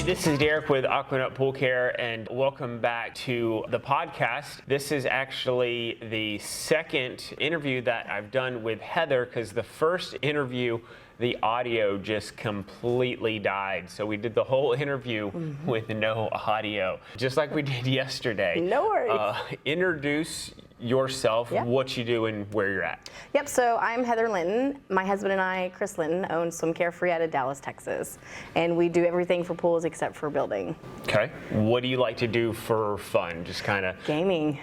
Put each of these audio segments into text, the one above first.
This is Derek with Aquanut Pool Care, and welcome back to the podcast. This is actually the second interview that I've done with Heather, because the first interview, the audio just completely died. So we did the whole interview with no audio, just like we did yesterday. No worries. Introduce yourself, what you do, and where you're at. Yep, so I'm Heather Linton. My husband and I, Chris Linton, own Swim Carefree out of Dallas, Texas. And we do everything for pools except for building. Okay. What do you like to do for fun? Just kind of Gaming.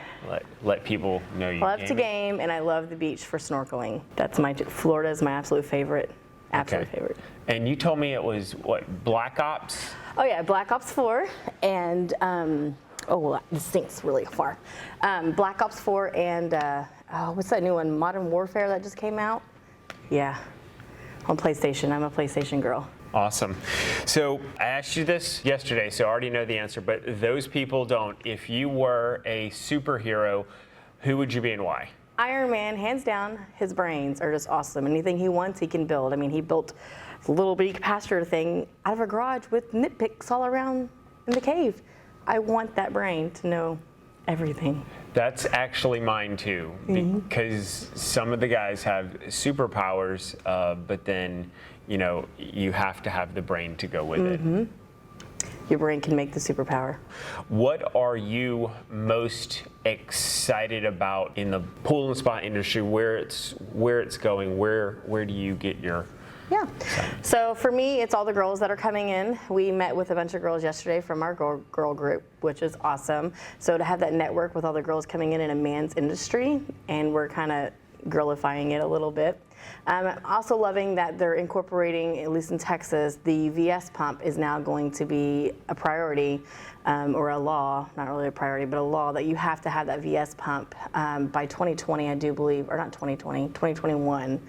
Let people know you Love to game, and I love the beach for snorkeling. That's Florida is my absolute favorite. Absolute favorite. And you told me it was, what, Black Ops? Oh yeah, Black Ops 4 and, oh, well, this stinks really far. Black Ops 4 and, what's that new one? Modern Warfare that just came out? Yeah, on PlayStation. I'm a PlayStation girl. Awesome. So I asked you this yesterday, so I already know the answer, but those people don't. If you were a superhero, who would you be and why? Iron Man, hands down, his brains are just awesome. Anything he wants, he can build. I mean, he built a little bitty capacitor thing out of a garage with nitpicks all around in the cave. I want that brain to know everything. That's actually mine too, because some of the guys have superpowers, but then, you know, you have to have the brain to go with it. Your brain can make the superpower. What are you most excited about in the pool and spa industry? Where it's going? Where do you get your? Yeah. So for me, it's all the girls that are coming in. We met with a bunch of girls yesterday from our girl group, which is awesome. So to have that network with all the girls coming in a man's industry, and we're kind of girlifying it a little bit. I'm also loving that they're incorporating, at least in Texas, the VS pump is now going to be a priority, or a law, not really a priority, but a law that you have to have that VS pump by 2020, I do believe, or not 2020, 2021,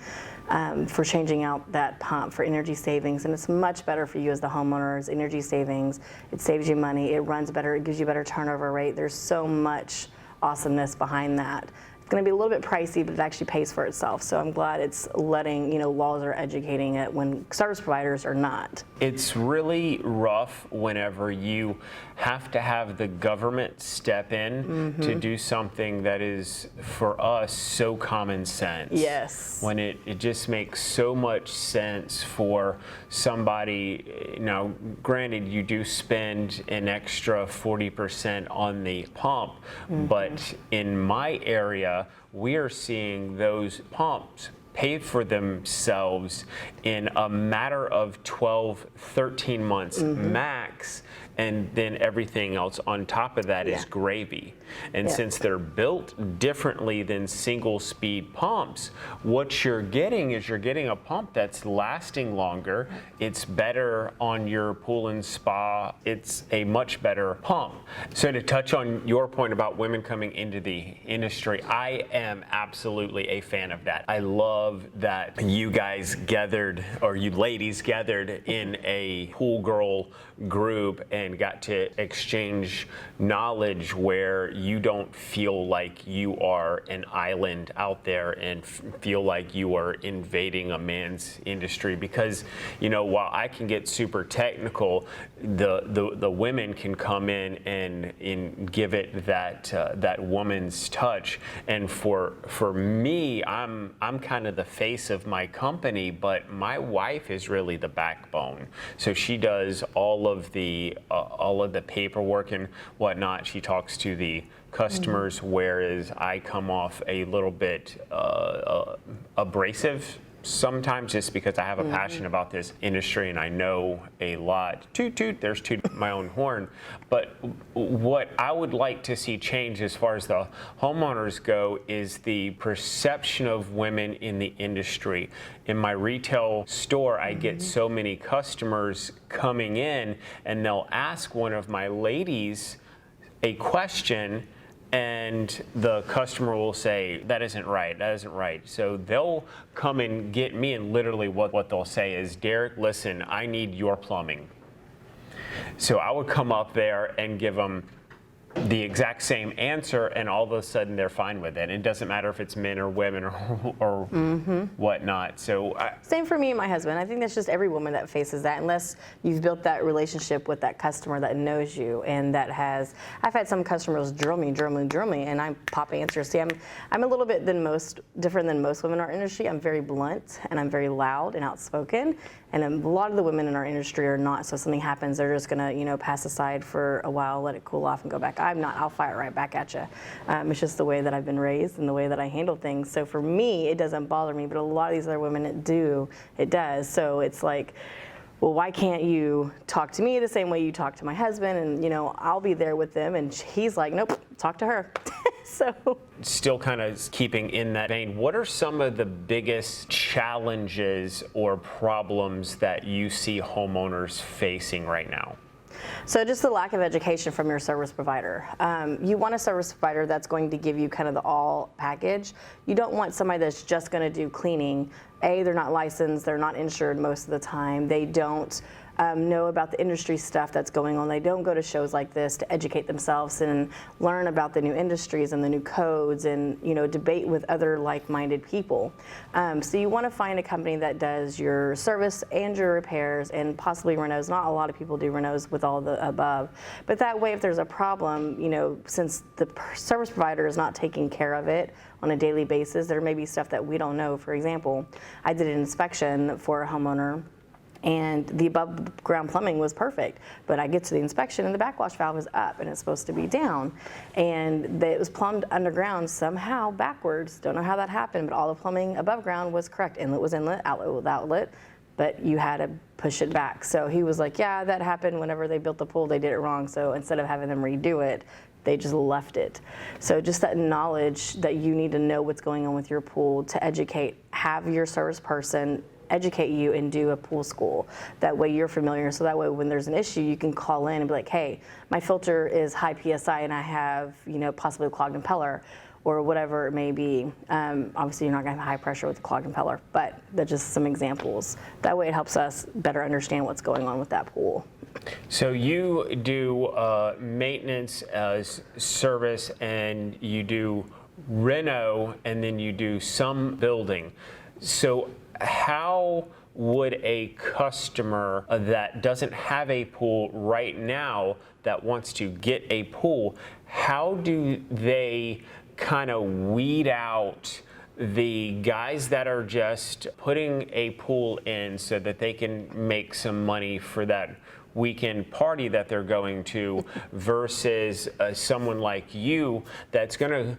for changing out that pump for energy savings. And it's much better for you as the homeowners, energy savings. It saves you money, it runs better, it gives you better turnover rate. There's so much awesomeness behind that. It's going to be a little bit pricey, but it actually pays for itself. So I'm glad it's letting, laws are educating it when service providers are not. It's really rough whenever you have to have the government step in to do something that is, for us, so common sense. Yes. When it just makes so much sense for somebody. Now, granted, you do spend an extra 40% on the pump, but in my area, we are seeing those pumps pay for themselves in a matter of 12, 13 months max, and then everything else on top of that is gravy. And since they're built differently than single speed pumps, what you're getting is you're getting a pump that's lasting longer. It's better on your pool and spa. It's a much better pump. So to touch on your point about women coming into the industry, I am absolutely a fan of that. I love that you guys gathered, or you ladies gathered in a pool girl group and got to exchange knowledge where you don't feel like you are an island out there and feel like you are invading a man's industry. Because, while I can get super technical, the women can come in and give it that woman's touch. And for me, I'm kind of the face of my company, but my wife is really the backbone. So she does all of the paperwork and whatnot. She talks to the customers, whereas I come off a little bit abrasive sometimes, just because I have a passion about this industry and I know a lot. Toot toot, there's toot my own horn. But what I would like to see change as far as the homeowners go is the perception of women in the industry. In my retail store, I get so many customers coming in, and they'll ask one of my ladies a question, and the customer will say, that isn't right. So they'll come and get me, and literally what they'll say is, Derek, listen, I need your plumbing. So I would come up there and give them the exact same answer, and all of a sudden they're fine with it. It doesn't matter if it's men or women or whatnot. So same for me and my husband. I think that's just every woman that faces that, unless you've built that relationship with that customer that knows you and that has. I've had some customers drill me, and I pop answers. See, I'm a little bit different than most women in our industry. I'm very blunt and I'm very loud and outspoken. And a lot of the women in our industry are not. So if something happens, they're just gonna, pass aside for a while, let it cool off, and go back. I'm not. I'll fire right back at you. It's just the way that I've been raised and the way that I handle things. So for me, it doesn't bother me. But a lot of these other women, it does. So it's like, well, why can't you talk to me the same way you talk to my husband? And, I'll be there with them. And he's like, nope, talk to her. So still kind of keeping in that vein, what are some of the biggest challenges or problems that you see homeowners facing right now? So just the lack of education from your service provider. You want a service provider that's going to give you kind of the all package. You don't want somebody that's just going to do cleaning. They're not licensed, they're not insured most of the time. They don't know about the industry stuff that's going on. They don't go to shows like this to educate themselves and learn about the new industries and the new codes and debate with other like-minded people. So you want to find a company that does your service and your repairs and possibly renos. Not a lot of people do renos with all the above, but that way if there's a problem, since the service provider is not taking care of it on a daily basis, there may be stuff that we don't know. For example, I did an inspection for a homeowner and the above ground plumbing was perfect, but I get to the inspection and the backwash valve is up and it's supposed to be down, and it was plumbed underground somehow backwards. Don't know how that happened, but all the plumbing above ground was correct. Inlet was inlet, outlet was outlet, but you had to push it back. So he was like, yeah, that happened whenever they built the pool, they did it wrong. So instead of having them redo it, they just left it. So just that knowledge that you need to know what's going on with your pool to educate, have your service person educate you and do a pool school. That way you're familiar. So that way when there's an issue, you can call in and be like, hey, my filter is high PSI and I have, possibly a clogged impeller or whatever it may be. Obviously you're not gonna have high pressure with the clogged impeller, but that's just some examples. That way it helps us better understand what's going on with that pool. So you do maintenance as service, and you do reno, and then you do some building. So how would a customer that doesn't have a pool right now that wants to get a pool, how do they kind of weed out the guys that are just putting a pool in so that they can make some money for that weekend party that they're going to versus someone like you that's going to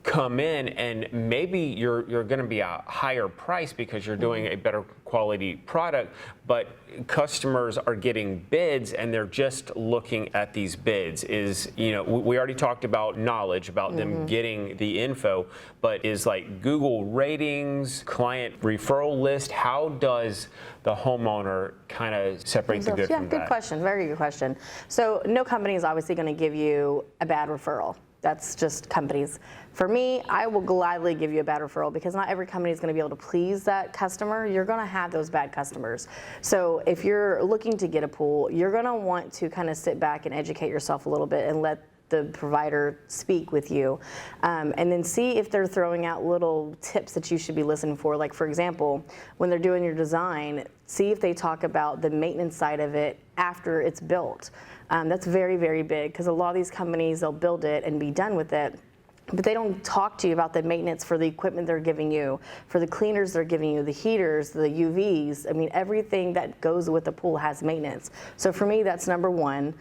come in and maybe you're going to be a higher price because you're doing a better quality product, but customers are getting bids and they're just looking at these bids. We already talked about knowledge, about them getting the info, but is like Google ratings, client referral list, how does the homeowner kind of separate the good from bad? Yeah, good question, very good question. So no company is obviously going to give you a bad referral. That's just companies. For me, I will gladly give you a bad referral because not every company is going to be able to please that customer. You're going to have those bad customers. So if you're looking to get a pool, you're going to want to kind of sit back and educate yourself a little bit and let the provider speak with you, and then see if they're throwing out little tips that you should be listening for. Like for example, when they're doing your design, see if they talk about the maintenance side of it after it's built. That's very, very big because a lot of these companies, they'll build it and be done with it, but they don't talk to you about the maintenance for the equipment they're giving you, for the cleaners they're giving you, the heaters, the UVs. I mean, everything that goes with the pool has maintenance. So for me, that's number one.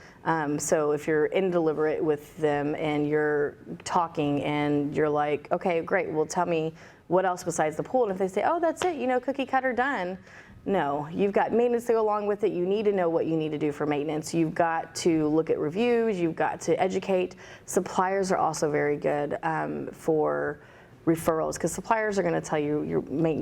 So if you're indeliberate with them and you're talking and you're like, okay, great, well, tell me what else besides the pool. And if they say, oh, that's it, cookie cutter done. No, you've got maintenance to go along with it. You need to know what you need to do for maintenance. You've got to look at reviews. You've got to educate. Suppliers are also very good for referrals, because suppliers are going to tell you you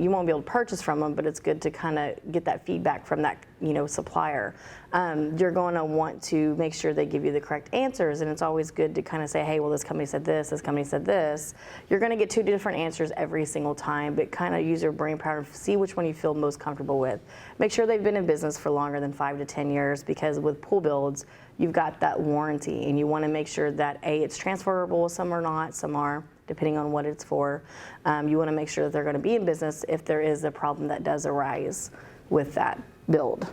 won't be able to purchase from them, but it's good to kind of get that feedback from that supplier. You're going to want to make sure they give you the correct answers, and it's always good to kind of say, hey, well, this company said this company said this. You're going to get 2 different answers every single time, but kind of use your brain power and see which one you feel most comfortable with. Make sure they've been in business for longer than 5 to 10 years, because with pool builds, you've got that warranty, and you want to make sure that it's transferable. Some are not, some are, depending on what it's for. You want to make sure that they're going to be in business if there is a problem that does arise with that build.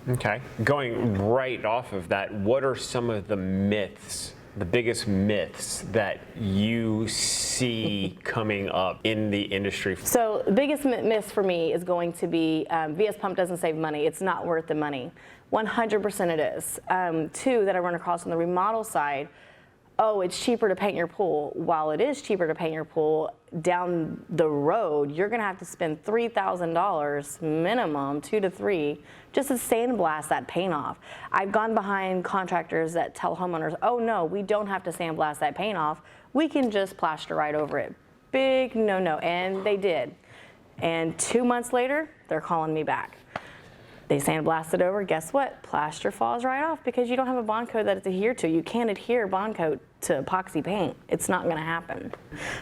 Okay. Going right off of that, what are some of the myths, the biggest myths that you see coming up in the industry? So the biggest myth for me is going to be VS Pump doesn't save money. It's not worth the money. 100% it is. 2 that I run across on the remodel side, oh, it's cheaper to paint your pool. While it is cheaper to paint your pool, down the road, you're gonna have to spend $3,000 minimum, 2 to 3, just to sandblast that paint off. I've gone behind contractors that tell homeowners, oh no, we don't have to sandblast that paint off. We can just plaster right over it. Big no-no, and they did. And 2 months later, they're calling me back. They sandblast it over, guess what? Plaster falls right off because you don't have a bond coat that it's adhered to. You can't adhere bond coat to epoxy paint. It's not gonna happen.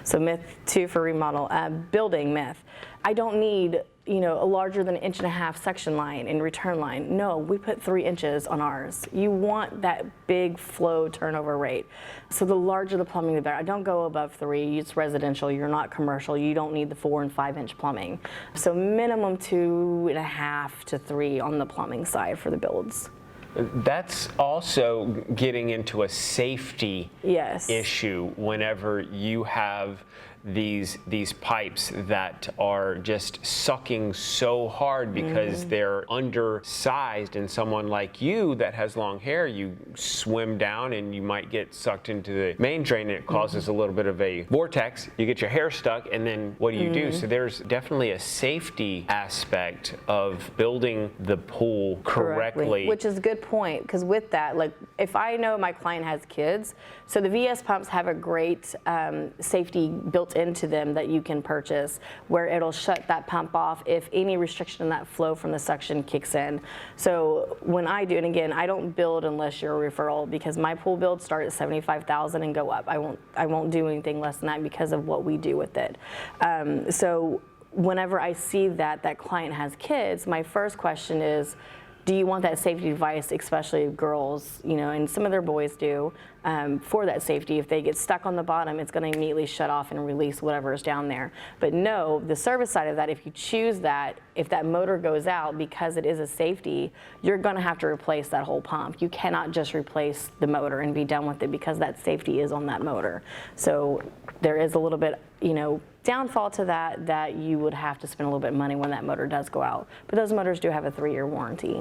So myth 2 for remodel. Building myth. I don't need a larger than 1.5 inch section line and return line. No, we put 3 inches on ours. You want that big flow turnover rate. So the larger the plumbing, the better. I don't go above 3. It's residential. You're not commercial. You don't need the 4 and 5 inch plumbing. So minimum 2.5 to 3 on the plumbing side for the builds. That's also getting into a safety issue whenever you have these pipes that are just sucking so hard because they're undersized, and someone like you that has long hair, you swim down and you might get sucked into the main drain, and it causes a little bit of a vortex. You get your hair stuck, and then what do you do? So there's definitely a safety aspect of building the pool correctly. Which is a good point, because with that, like if I know my client has kids, so the VS pumps have a great safety built into them that you can purchase, where it'll shut that pump off if any restriction in that flow from the suction kicks in. So when I do, and again, I don't build unless you're a referral, because my pool builds start at $75,000 and go up. I won't do anything less than that because of what we do with it. So whenever I see that client has kids, my first question is, do you want that safety device, especially girls, and some of their boys do, for that safety? If they get stuck on the bottom, it's going to immediately shut off and release whatever is down there. But no, the service side of that, if you choose that, if that motor goes out because it is a safety, you're going to have to replace that whole pump. You cannot just replace the motor and be done with it, because that safety is on that motor. So there is a little bit, downfall to that you would have to spend a little bit of money when that motor does go out. But those motors do have a 3-year warranty.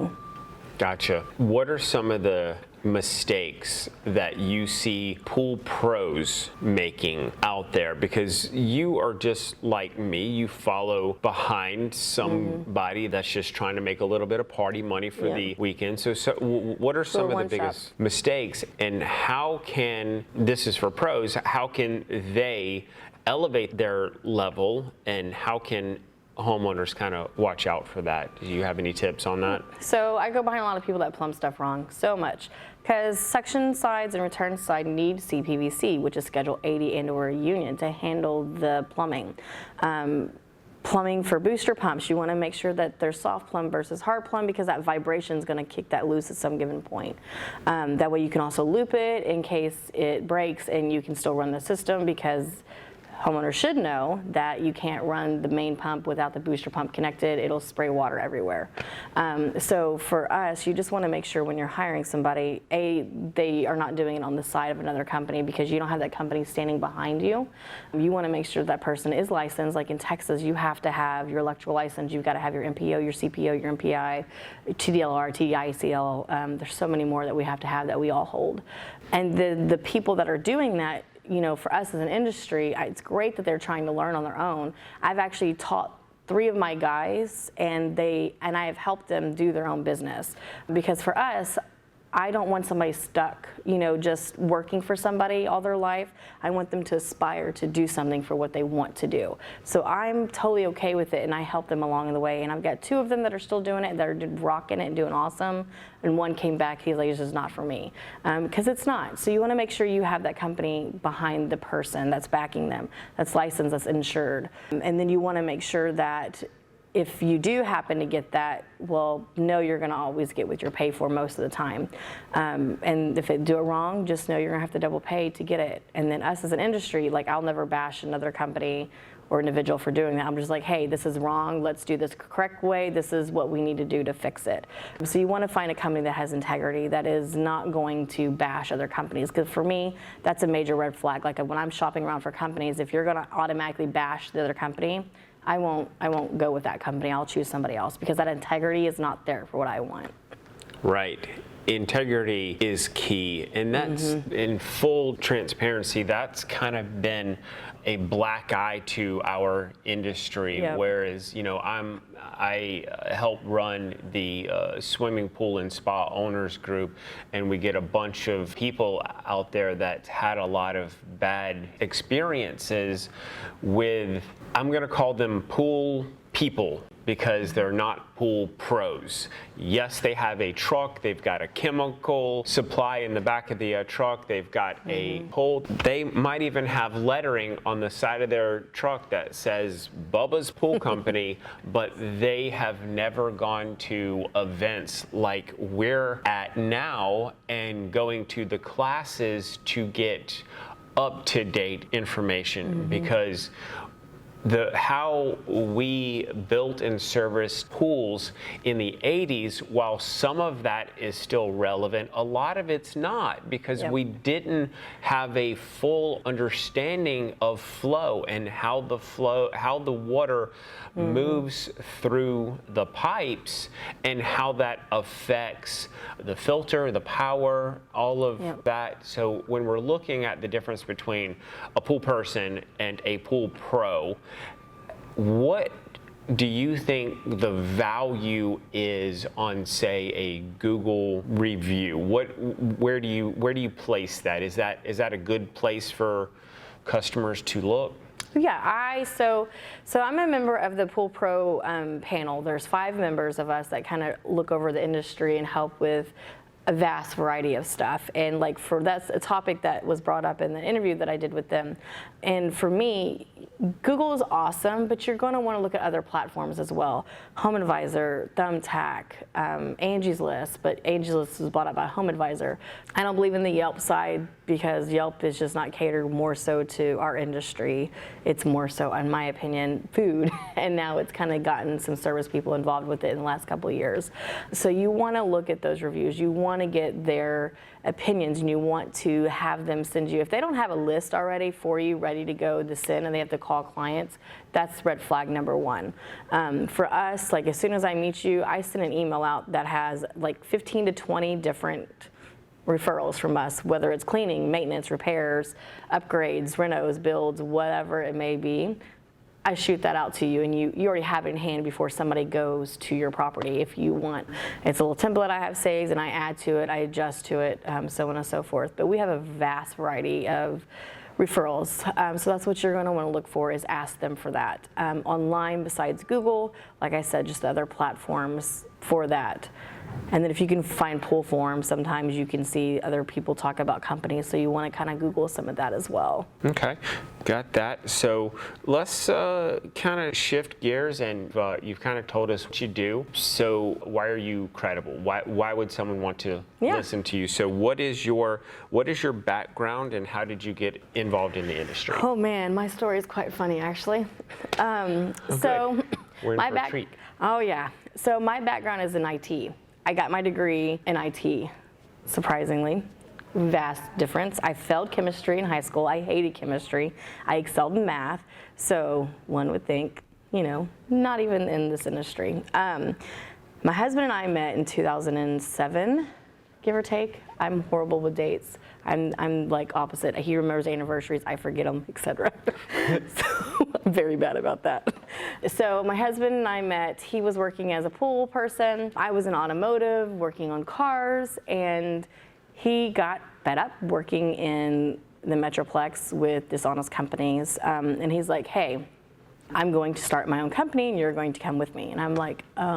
Gotcha. What are some of the mistakes that you see pool pros making out there? Because you are just like me, you follow behind somebody that's just trying to make a little bit of party money for the weekend. So what are some of the biggest mistakes, and how can, this is for pros, how can they elevate their level, and how can homeowners kind of watch out for that? Do you have any tips on that? So I go behind a lot of people that plumb stuff wrong so much, because suction sides and return side need CPVC, which is Schedule 80 and/or a union, to handle the plumbing. Plumbing for booster pumps, you want to make sure that they're soft plumb versus hard plumb, because that vibration is going to kick that loose at some given point. That way you can also loop it in case it breaks, and you can still run the system, because homeowners should know that you can't run the main pump without the booster pump connected. It'll spray water everywhere. So for us, you just want to make sure when you're hiring somebody, they are not doing it on the side of another company, because you don't have that company standing behind you. You want to make sure that person is licensed. Like in Texas, you have to have your electrical license. You've got to have your MPO, your CPO, your MPI, TDLR, TDICL. There's so many more that we have to have that we all hold. And the people that are doing that, for us as an industry, it's great that they're trying to learn on their own. I've actually taught 3 of my guys, and I have helped them do their own business. Because for us, I don't want somebody stuck, just working for somebody all their life. I want them to aspire to do something for what they want to do. So I'm totally okay with it, and I help them along the way. And I've got 2 of them that are still doing it, that are rocking it and doing awesome. And one came back, he's like, "This is not for me," because it's not. So you want to make sure you have that company behind the person that's backing them, that's licensed, that's insured. And then you want to make sure that if you do happen to get that, you're going to always get what you're paid for most of the time. And if they do it wrong, just know you're going to have to double pay to get it. And then us as an industry, I'll never bash another company or individual for doing that. I'm just like, hey, this is wrong. Let's do this correct way. This is what we need to do to fix it. So you want to find a company that has integrity, that is not going to bash other companies. Because for me, that's a major red flag. When I'm shopping around for companies, if you're going to automatically bash the other company, I won't go with that company. I'll choose somebody else because that integrity is not there for what I want. Right. Integrity is key, and that's in full transparency. That's kind of been a black eye to our industry. Yep. Whereas, I help run the swimming pool and spa owners group, and we get a bunch of people out there that had a lot of bad experiences with, I'm going to call them pool people, because they're not pool pros. Yes, they have a truck, they've got a chemical supply in the back of the truck, they've got a pool. They might even have lettering on the side of their truck that says Bubba's Pool Company, but they have never gone to events like we're at now and going to the classes to get up-to-date information, because how we built and serviced pools in the 80s, while some of that is still relevant, a lot of it's not, because we didn't have a full understanding of flow and how the water moves through the pipes and how that affects the filter, the power, all of that. So when we're looking at the difference between a pool person and a pool pro, what do you think the value is on, say, a Google review? Where do you place that? Is that a good place for customers to look? Yeah, so I'm a member of the Pool Pro panel. There's 5 members of us that kind of look over the industry and help with a vast variety of stuff. And that's a topic that was brought up in the interview that I did with them. And for me, Google is awesome, but you're going to want to look at other platforms as well. Home Advisor, Thumbtack, Angie's List, but Angie's List was bought up by Home Advisor. I don't believe in the Yelp side because Yelp is just not catered more so to our industry. It's more so, in my opinion, food. And now it's kind of gotten some service people involved with it in the last couple of years. So you want to look at those reviews. You want to get their opinions, and you want to have them send you, if they don't have a list already for you ready to go to send and they have to call clients, that's red flag number 1. For us, as soon as I meet you, I send an email out that has 15 to 20 different referrals from us, whether it's cleaning, maintenance, repairs, upgrades, renos, builds, whatever it may be. I shoot that out to you, and you already have it in hand before somebody goes to your property if you want. It's a little template I have saved, and I add to it, I adjust to it, so on and so forth. But we have a vast variety of referrals. So that's what you're going to want to look for, is ask them for that. Online, besides Google, like I said, just other platforms for that. And then if you can find pool forums, sometimes you can see other people talk about companies, so you want to kind of Google some of that as well. Okay, got that. So let's kind of shift gears, and you've kind of told us what you do. So why are you credible? Why would someone want to listen to you? So what is your background, and how did you get involved in the industry? Oh man, my story is quite funny actually. So we're in for a treat. Oh yeah. So my background is in IT. I got my degree in IT, surprisingly. Vast difference. I failed chemistry in high school. I hated chemistry. I excelled in math. So one would think, not even in this industry. My husband and I met in 2007, give or take. I'm horrible with dates. I'm like opposite. He remembers anniversaries, I forget them, etc. So I'm very bad about that. So my husband and I met. He was working as a pool person. I was in automotive, working on cars, and he got fed up working in the Metroplex with dishonest companies. And he's like, hey, I'm going to start my own company and you're going to come with me. And I'm like, I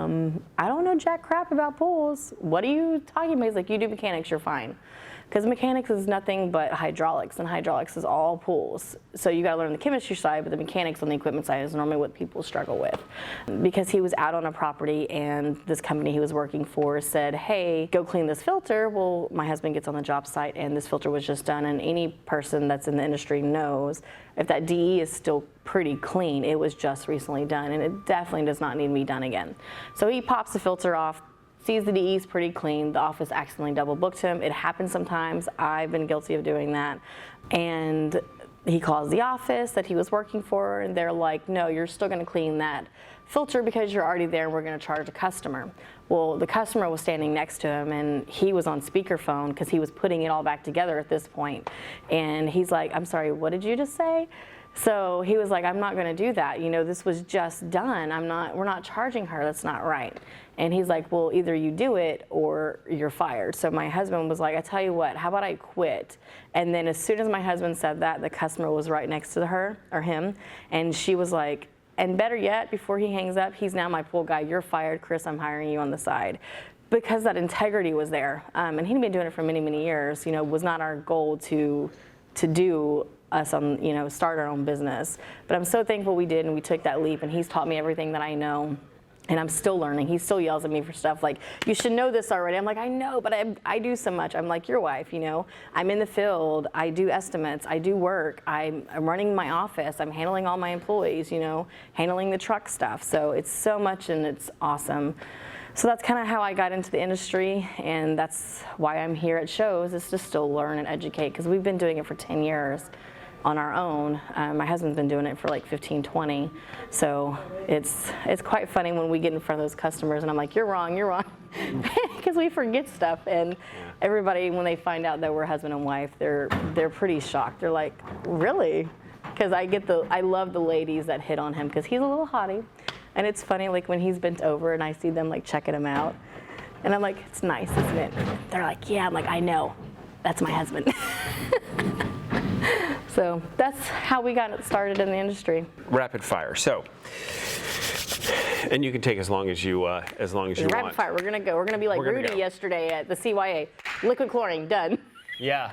don't know jack crap about pools. What are you talking about? He's like, you do mechanics, you're fine. Because mechanics is nothing but hydraulics, and hydraulics is all pools. So you gotta learn the chemistry side, but the mechanics on the equipment side is normally what people struggle with. Because he was out on a property and this company he was working for said, hey, go clean this filter. Well, my husband gets on the job site and this filter was just done, and any person that's in the industry knows if that DE is still pretty clean, it was just recently done, and it definitely does not need to be done again. So he pops the filter off, sees the DE's pretty clean. The office accidentally double booked him. It happens sometimes. I've been guilty of doing that. And he calls the office that he was working for, and they're like, no, you're still gonna clean that filter because you're already there and we're gonna charge a customer. Well, the customer was standing next to him and he was on speakerphone because he was putting it all back together at this point. And he's like, I'm sorry, what did you just say? So he was like, I'm not gonna do that. You know, this was just done. We're not charging her, that's not right. And he's like, well, either you do it or you're fired. So my husband was like, I tell you what, how about I quit? And then as soon as my husband said that, the customer was right next to her, or him, and she was like, and better yet, before he hangs up, he's now my pool guy, you're fired, Chris, I'm hiring you on the side. Because that integrity was there. And he'd been doing it for many, many years. You know, was not our goal to do us on, you know, start our own business. But I'm so thankful we did, and we took that leap, and he's taught me everything that I know. And I'm still learning. He still yells at me for stuff like, you should know this already. I'm like, I know, but I do so much. I'm like your wife, you know. I'm in the field. I do estimates. I do work. I'm running my office. I'm handling all my employees, you know, handling the truck stuff. So it's so much, and it's awesome. So that's kind of how I got into the industry, and that's why I'm here at shows, is to still learn and educate, because we've been doing it for 10 years. On our own. My husband's been doing it for like 15, 20. So it's quite funny when we get in front of those customers and I'm like, you're wrong, because we forget stuff. And everybody, when they find out that we're husband and wife, they're pretty shocked. They're like, really? Because I love the ladies that hit on him, because he's a little haughty. And it's funny, like when he's bent over and I see them like checking him out. And I'm like, it's nice, isn't it? They're like, yeah. I'm like, I know. That's my husband. So that's how we got started in the industry. Rapid fire. So, and you can take as long as you want. Rapid fire. We're gonna go. We're gonna be like Rudy yesterday at the CYA. Liquid chlorine, done. Yeah.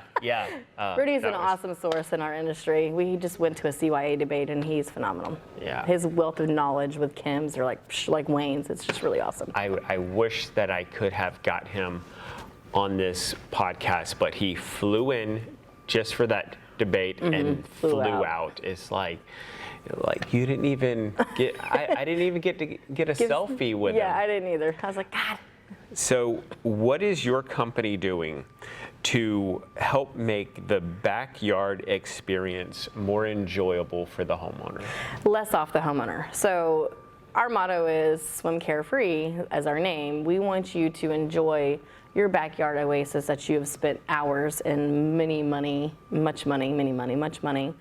Rudy's an awesome source in our industry. We just went to a CYA debate, and he's phenomenal. Yeah. His wealth of knowledge with chems are like Wayne's. It's just really awesome. I wish that I could have got him on this podcast, but he flew in just for that debate and flew out. It's like you didn't even get. I didn't even get to get a selfie with him. Yeah, I didn't either. I was like, God. So, what is your company doing to help make the backyard experience more enjoyable for the homeowner? Less off the homeowner. So, our motto is Swim Carefree, as our name. We want you to enjoy your backyard oasis that you have spent hours and much money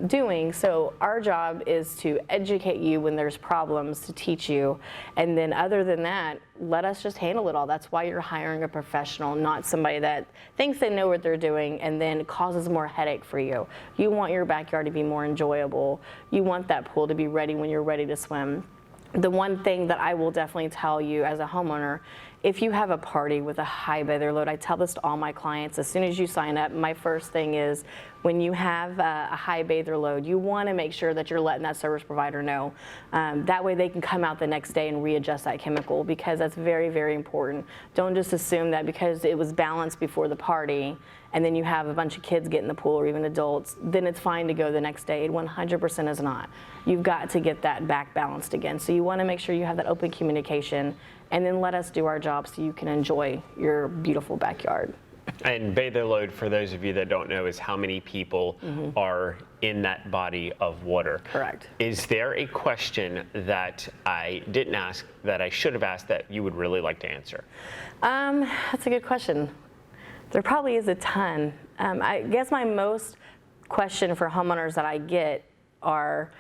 doing. So our job is to educate you when there's problems, to teach you, and then other than that, let us just handle it all. That's why you're hiring a professional, not somebody that thinks they know what they're doing and then causes more headache for you. You want your backyard to be more enjoyable. You want that pool to be ready when you're ready to swim. The one thing that I will definitely tell you as a homeowner, if you have a party with a high bather load, I tell this to all my clients, as soon as you sign up, my first thing is, when you have a high bather load, you want to make sure that you're letting that service provider know. That way they can come out the next day and readjust that chemical, because that's very, very important. Don't just assume that because it was balanced before the party and then you have a bunch of kids get in the pool, or even adults, then it's fine to go the next day. It 100% is not. You've got to get that back balanced again. So you want to make sure you have that open communication, and then let us do our job so you can enjoy your beautiful backyard. And bay the load, for those of you that don't know, is how many people are in that body of water. Correct. Is there a question that I didn't ask that I should have asked that you would really like to answer? That's a good question. There probably is a ton. I guess my most question for homeowners that I get are,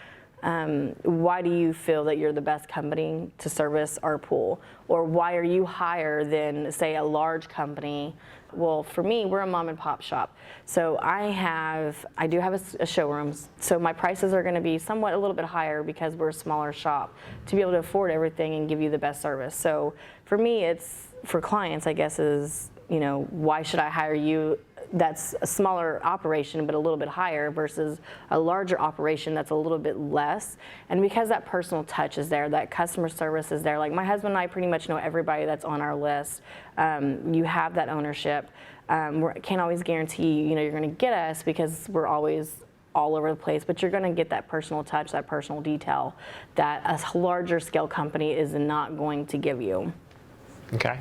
why do you feel that you're the best company to service our pool? Or why are you higher than, say, a large company? Well, for me, we're a mom and pop shop. So I do have a showroom. So my prices are going to be somewhat a little bit higher because we're a smaller shop to be able to afford everything and give you the best service. So for me, it's, for clients, I guess, is, why should I hire you? That's a smaller operation but a little bit higher versus a larger operation that's a little bit less. And because that personal touch is there, that customer service is there, like my husband and I pretty much know everybody that's on our list. You have that ownership. Can't always guarantee you're going to get us because we're always all over the place, but you're going to get that personal touch, that personal detail that a larger scale company is not going to give you. Okay.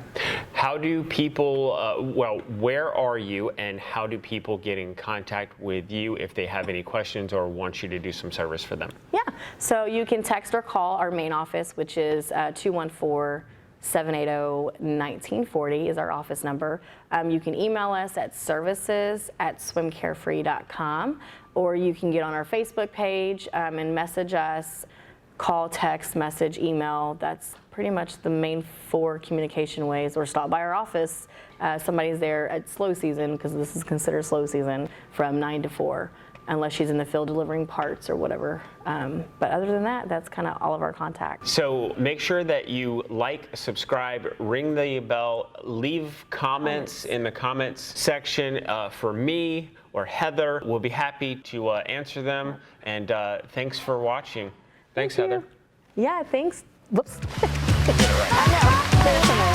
How do people, where are you and how do people get in contact with you if they have any questions or want you to do some service for them? Yeah, so you can text or call our main office, which is 214-780-1940 is our office number. You can email us at services@swimcarefree.com, or you can get on our Facebook page and message us, call, text, message, email. That's pretty much the main 4 communication ways, or stop by our office. Somebody's there at slow season, because this is considered slow season, from 9 to 4, unless she's in the field delivering parts or whatever. But other than that, that's kind of all of our contact. So make sure that you like, subscribe, ring the bell, leave comments in the comments section for me or Heather. We'll be happy to answer them. And thanks for watching. Thanks, Heather. Yeah, thanks. Whoops. I know.